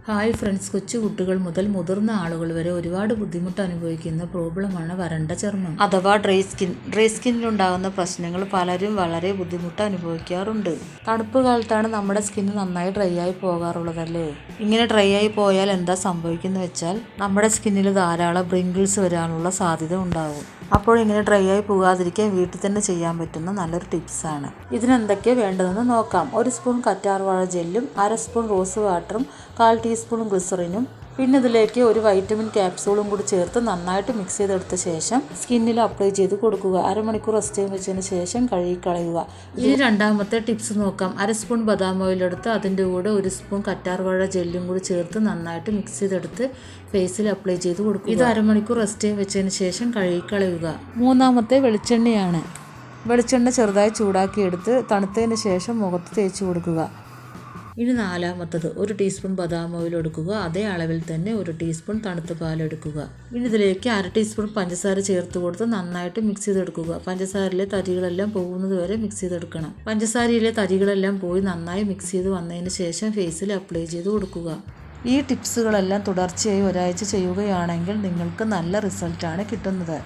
Hi friends, കൊച്ചു കുട്ടികൾ മുതൽ മുതിർന്ന ആളുകൾ വരെ ഒരുപാട് ബുദ്ധിമുട്ട് അനുഭവിക്കുന്ന പ്രോബ്ലമാണ് വരണ്ട ചർമ്മം അഥവാ ഡ്രൈ സ്കിൻ. ഡ്രൈ സ്കിന്നിലുണ്ടാകുന്ന പ്രശ്നങ്ങൾ പലരും വളരെ ബുദ്ധിമുട്ട് അനുഭവിക്കാറുണ്ട്. തണുപ്പ് കാലത്താണ് നമ്മുടെ സ്കിൻ നന്നായി ഡ്രൈ ആയി പോകാറുള്ളതല്ലേ. ഇങ്ങനെ ഡ്രൈ ആയി പോയാൽ എന്താ സംഭവിക്കുന്നത് വെച്ചാൽ നമ്മുടെ സ്കിന്നിൽ ധാരാളം റിങ്കിൾസ് വരാനുള്ള സാധ്യത ഉണ്ടാകും. അപ്പോൾ ഇങ്ങനെ ഡ്രൈ ആയി പോകാതിരിക്കാൻ വീട്ടിൽ തന്നെ ചെയ്യാൻ പറ്റുന്ന നല്ലൊരു ടിപ്സാണ്. ഇതിനെന്തൊക്കെ വേണ്ടതെന്ന് നോക്കാം. 1 സ്പൂൺ കറ്റാർവാഴ ജെല്ലും 1/2 സ്പൂൺ റോസ് വാട്ടറും 1/4 ടീസ്പൂൺ ഗ്ലിസറിനും പിന്നെ ഇതിലേക്ക് ഒരു വൈറ്റമിൻ ക്യാപ്സൂളും കൂടി ചേർത്ത് നന്നായിട്ട് മിക്സ് ചെയ്തെടുത്ത ശേഷം സ്കിന്നിൽ അപ്ലൈ ചെയ്ത് കൊടുക്കുക. അരമണിക്കൂർ റെസ്റ്റ് ചെയ്യാൻ വെച്ചതിന് ശേഷം കഴുകിക്കളയുക. ഇനി രണ്ടാമത്തെ ടിപ്സ് നോക്കാം. 1/2 സ്പൂൺ ബദാം ഓയിൽ എടുത്ത് അതിൻ്റെ കൂടെ 1 സ്പൂൺ കറ്റാർവാഴ ജെല്ലും കൂടി ചേർത്ത് നന്നായിട്ട് മിക്സ് ചെയ്തെടുത്ത് ഫേസിൽ അപ്ലൈ ചെയ്ത് കൊടുക്കുക. ഇത് അരമണിക്കൂർ റെസ്റ്റ് ചെയ്യാൻ വെച്ചതിന് ശേഷം കഴുകിക്കളയുക. മൂന്നാമത്തെ വെളിച്ചെണ്ണയാണ്. വെളിച്ചെണ്ണ ചെറുതായി ചൂടാക്കിയെടുത്ത് തണുത്തതിന് ശേഷം മുഖത്ത് തേച്ച് കൊടുക്കുക. ഇനി നാലാമത്തത് 1 ടീസ്പൂൺ ബദാം ഓയിൽ എടുക്കുക. അതേ അളവിൽ തന്നെ 1 ടീസ്പൂൺ തണുത്ത പാലെടുക്കുക. ഇനി ഇതിലേക്ക് 1/2 ടീസ്പൂൺ പഞ്ചസാര ചേർത്ത് കൊടുത്ത് നന്നായിട്ട് മിക്സ് ചെയ്തെടുക്കുക. പഞ്ചസാരയിലെ തരികളെല്ലാം പോകുന്നത് വരെ മിക്സ് ചെയ്തെടുക്കണം. പഞ്ചസാരയിലെ തരികളെല്ലാം പോയി നന്നായി മിക്സ് ചെയ്ത് വന്നതിന് ശേഷം ഫേസിൽ അപ്ലൈ ചെയ്ത് കൊടുക്കുക. ഈ ടിപ്സുകളെല്ലാം തുടർച്ചയായി ഒരാഴ്ച ചെയ്യുകയാണെങ്കിൽ നിങ്ങൾക്ക് നല്ല റിസൾട്ടാണ് കിട്ടുന്നത്.